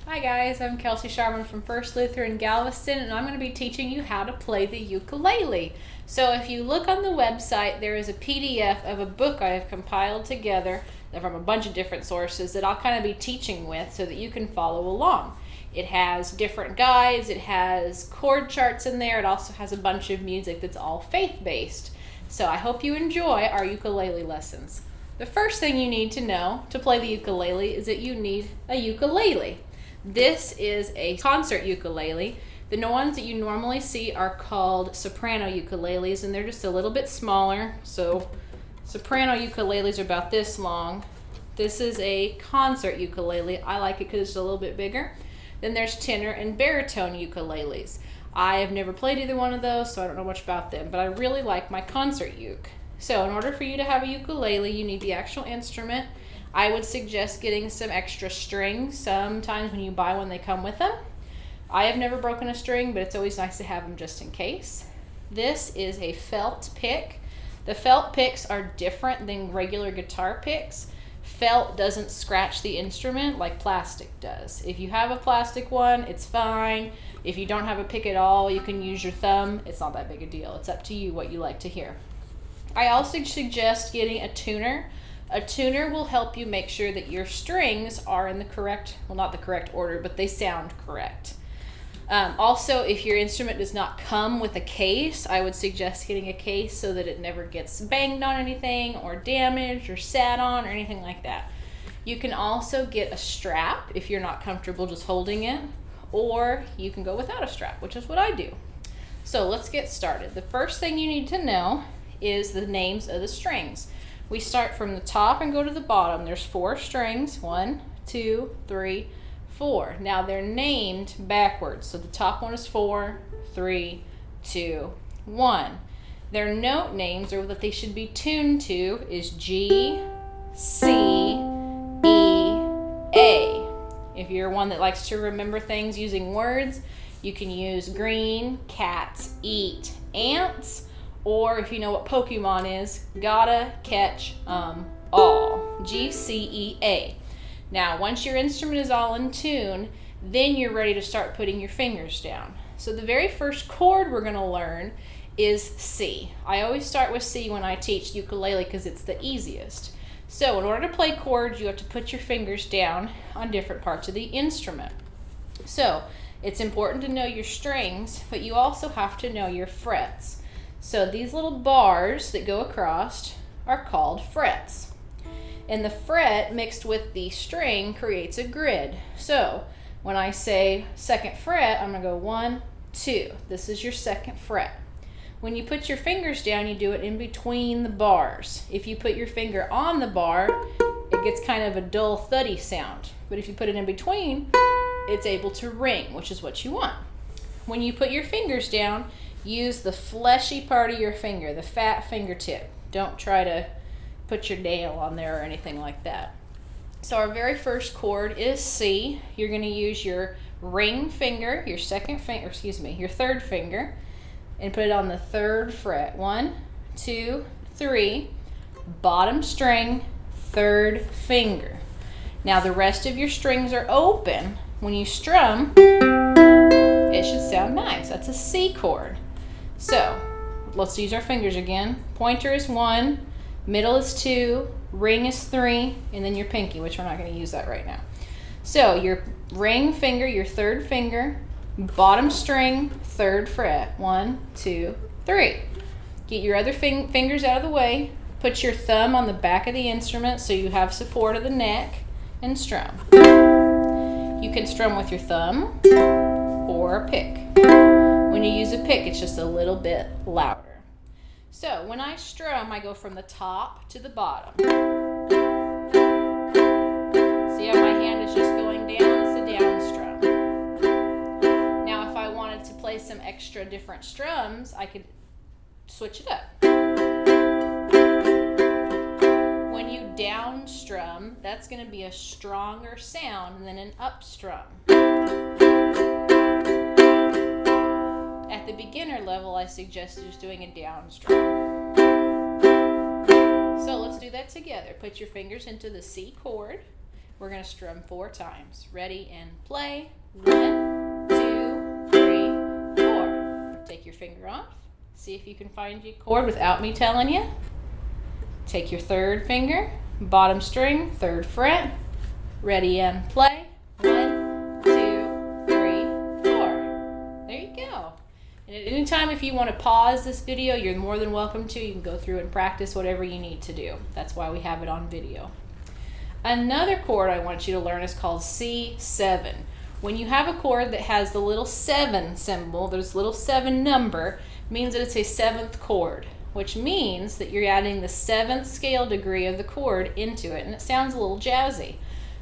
Hi guys, I'm Kelsey Sharman from First Lutheran Galveston, and I'm going to be teaching you how to play the ukulele. So if you look on the website, there is a PDF of a book I have compiled together from a bunch of different sources that I'll kind of be teaching with so that you can follow along. It has different guides, it has chord charts in there, it also has a bunch of music that's all faith-based. So I hope you enjoy our ukulele lessons. The first thing you need to know to play the ukulele is that you need a ukulele. This is a concert ukulele. The ones that you normally see are called soprano ukuleles, and they're just a little bit smaller. So soprano ukuleles are about this long. This is a concert ukulele. I like it because it's a little bit bigger. Then there's tenor and baritone ukuleles. I have never played either one of those, so I don't know much about them, but I really like my concert uke. So in order for you to have a ukulele, you need the actual instrument. I would suggest getting some extra strings. Sometimes when you buy one, they come with them. I have never broken a string, but it's always nice to have them just in case. This is a felt pick. The felt picks are different than regular guitar picks. Felt doesn't scratch the instrument like plastic does. If you have a plastic one, it's fine. If you don't have a pick at all, you can use your thumb. It's not that big a deal. It's up to you what you like to hear. I also suggest getting a tuner. A tuner will help you make sure that your strings are in the correct, well, not the correct order, but they sound correct. Also, if your instrument does not come with a case, I would suggest getting a case so that it never gets banged on anything or damaged or sat on or anything like that. You can also get a strap if you're not comfortable just holding it, or you can go without a strap, which is what I do. So let's get started. The first thing you need to know is the names of the strings. We start from the top and go to the bottom. There's 4 strings, 1, 2, 3, 4. Now they're named backwards. So the top one is 4, 3, 2, 1. Their note names, or what they should be tuned to, is G, C, E, A. If you're one that likes to remember things using words, you can use green, cats eat ants. Or if you know what Pokemon is, gotta catch all. G-C-E-A. Now, once your instrument is all in tune, then you're ready to start putting your fingers down. So the very first chord we're gonna learn is C. I always start with C when I teach ukulele because it's the easiest. So in order to play chords, you have to put your fingers down on different parts of the instrument. So it's important to know your strings, but you also have to know your frets. So these little bars that go across are called frets. And the fret mixed with the string creates a grid. So when I say second fret, I'm going to go 1, 2. This is your second fret. When you put your fingers down, you do it in between the bars. If you put your finger on the bar, it gets kind of a dull, thuddy sound. But if you put it in between, it's able to ring, which is what you want. When you put your fingers down, use the fleshy part of your finger, the fat fingertip. Don't try to put your nail on there or anything like that. So our very first chord is C. You're going to use your ring finger, your third finger, and put it on the 3rd fret. 1, 2, 3, bottom string, 3rd finger. Now the rest of your strings are open. When you strum, it should sound nice. That's a C chord. So let's use our fingers again. Pointer is 1, middle is 2, ring is 3, and then your pinky, which we're not going to use that right now. So your ring finger, your 3rd finger, bottom string, 3rd fret. 1, 2, 3. Get your other fingers out of the way. Put your thumb on the back of the instrument so you have support of the neck, and strum. You can strum with your thumb or a pick. When you use a pick, it's just a little bit louder. So when I strum, I go from the top to the bottom. See how my hand is just going down? It's a down strum. Now if I wanted to play some extra different strums, I could switch it up. When you down strum, that's going to be a stronger sound than an up strum. At the beginner level, I suggest just doing a down strum. So let's do that together. Put your fingers into the C chord. We're going to strum 4 times. Ready and play. 1, 2, 3, 4. Take your finger off. See if you can find your chord without me telling you. Take your 3rd finger, bottom string, 3rd fret. Ready and play. 1, 2, 3, 4. There you go. And at any time, if you want to pause this video, you're more than welcome to. You can go through and practice whatever you need to do. That's why we have it on video. Another chord I want you to learn is called C7. When you have a chord that has the little 7 symbol, there's little 7 number, means that it's a 7th chord, which means that you're adding the 7th scale degree of the chord into it, and it sounds a little jazzy.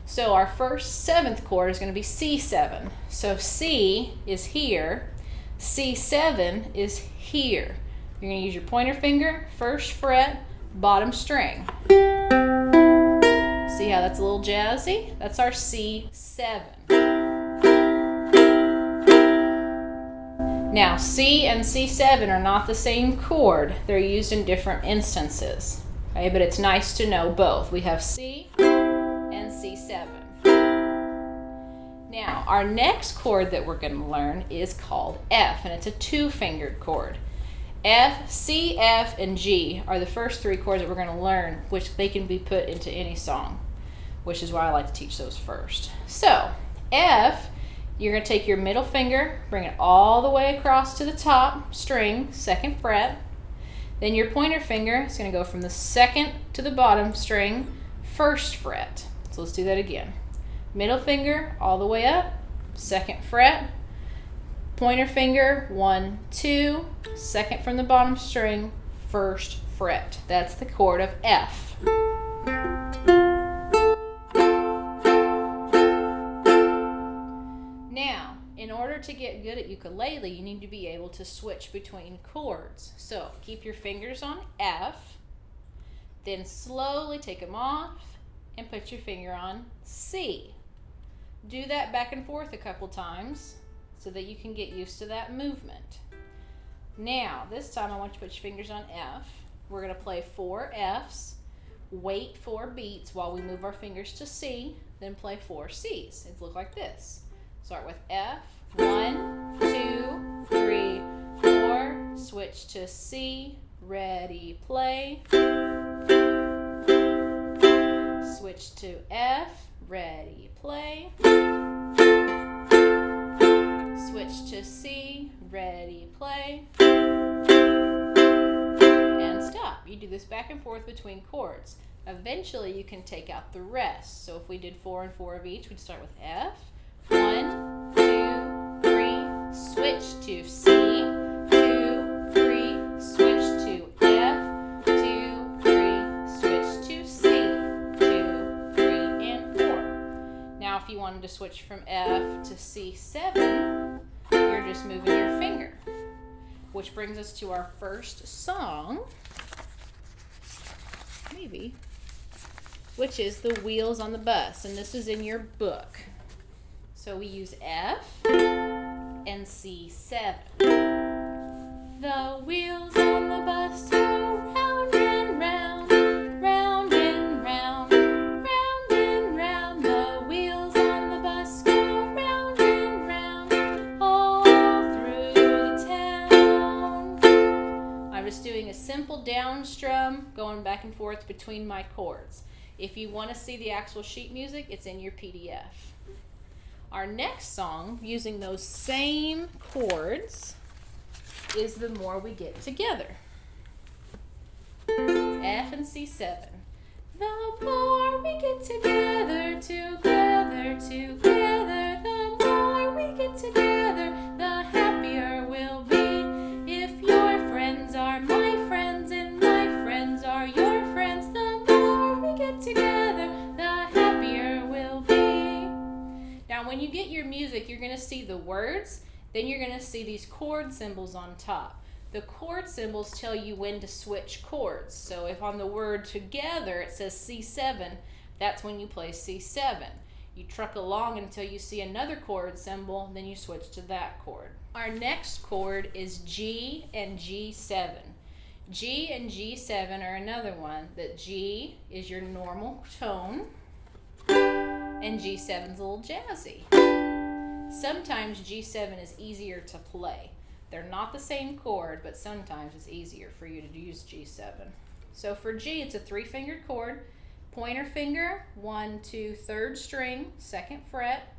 So our first 7th chord is going to be C7. So C is here, C7 is here. You're going to use your pointer finger, 1st fret, bottom string. See how that's a little jazzy? That's our C7. Now, C and C7 are not the same chord. They're used in different instances. Okay, but it's nice to know both. We have C and C7. Now, our next chord that we're going to learn is called F, and it's a 2-fingered chord. F, C, F, and G are the first 3 chords that we're going to learn, which they can be put into any song, which is why I like to teach those first. So, F, you're going to take your middle finger, bring it all the way across to the top string, 2nd fret. Then your pointer finger is going to go from the 2nd to the bottom string, 1st fret. So let's do that again. Middle finger all the way up, 2nd fret. Pointer finger, 1, 2, 2nd from the bottom string, 1st fret. That's the chord of F. Now, in order to get good at ukulele, you need to be able to switch between chords. So keep your fingers on F, then slowly take them off and put your finger on C. Do that back and forth a couple times so that you can get used to that movement. Now, this time I want you to put your fingers on F. We're going to play 4 Fs, wait 4 beats while we move our fingers to C, then play 4 Cs. It'll look like this. Start with F, 1, 2, 3, 4, switch to C, ready, play. Switch to F, ready, play. Switch to C, ready, play. And stop. You do this back and forth between chords. Eventually you can take out the rest. So if we did 4 and 4 of each, we'd start with F, 1, 2, 3, switch to C, 2, 3, switch to F, 2, 3, switch to C, 2, 3, and 4. Now if you wanted to switch from F to C7, you're just moving your finger. Which brings us to our first song, maybe, which is The Wheels on the Bus, and this is in your book. So we use F and C7. The wheels on the bus go round and round, round and round, round and round. The wheels on the bus go round and round, all through the town. I'm just doing a simple down strum going back and forth between my chords. If you want to see the actual sheet music, it's in your PDF. Our next song, using those same chords, is The More We Get Together. F and C7. The more we get together, together, together, the more we get together, the happier we'll be. If your friends are my friends and my friends are your friends, the more we get together, the happier we'll be. Now, when you get your music, you're going to see the words, then you're going to see these chord symbols on top. The chord symbols tell you when to switch chords. So if on the word together it says C7, that's when you play C7. You truck along until you see another chord symbol, then you switch to that chord. Our next chord is G and G7. G and G7 are another one that G is your normal tone. and G7's a little jazzy. Sometimes G7 is easier to play. They're not the same chord, but sometimes it's easier for you to use G7. So for G, it's a 3-fingered chord. Pointer finger, 1, 2, 3rd string, 2nd fret.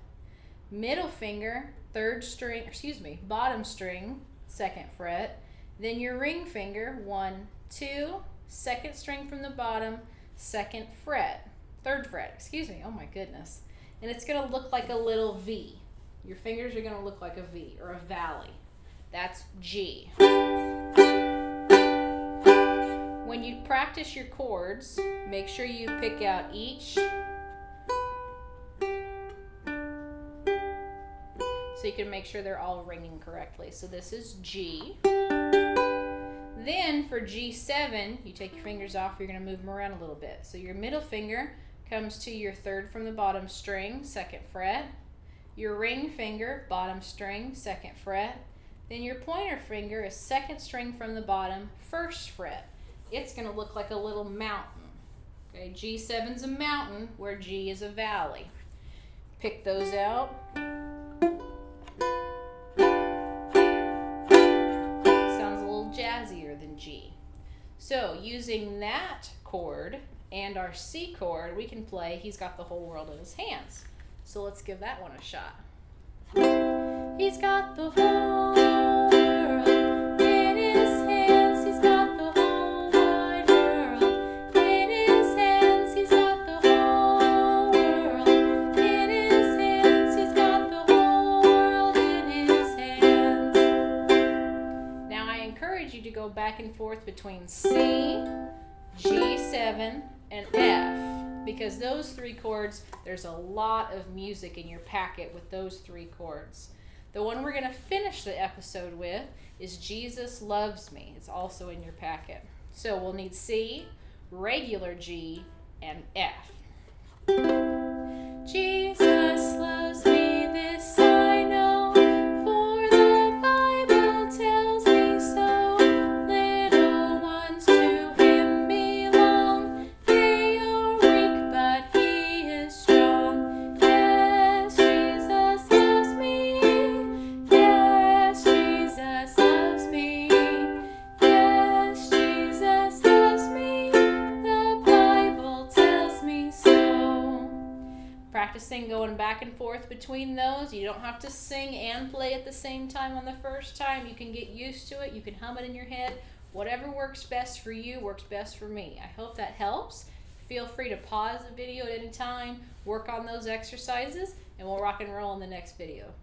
Middle finger, bottom string, 2nd fret. Then your ring finger, 1, 2, 2nd string from the bottom, 2nd fret, 3rd fret, oh my goodness. And it's gonna look like a little V. Your fingers are gonna look like a V or a valley. That's G. When you practice your chords, make sure you pick out each so you can make sure they're all ringing correctly. So this is G. Then for G7, you take your fingers off, you're going to move them around a little bit. So your middle finger comes to your 3rd from the bottom string, 2nd fret. Your ring finger, bottom string, 2nd fret. Then your pointer finger is 2nd string from the bottom, 1st fret. It's going to look like a little mountain. Okay, G7's a mountain where G is a valley. Pick those out. Jazzier than G. So using that chord and our C chord, we can play He's Got the Whole World in His Hands. So let's give that one a shot. He's got the whole world in his hands. He's got the whole wide world in his hands. He's got the whole world in his hands. He's got the whole world in his hands. Now I encourage you to go back and forth between C, G7, and F, because those 3 chords, there's a lot of music in your packet with those 3 chords. The one we're going to finish the episode with is Jesus Loves Me. It's also in your packet. So we'll need C, regular G, and F. Jesus loves me, this I know, for the Bible tells me so. Little ones to him belong. They are weak, but he is strong. Yes, Jesus loves me. Yes, Jesus loves me. Yes, Jesus loves me. The Bible tells me so. Practicing going back and forth between those. You don't have to sing and play at the same time on the first time. You can get used to it. You can hum it in your head. Whatever works best for you works best for me. I hope that helps. Feel free to pause the video at any time, work on those exercises, and we'll rock and roll in the next video.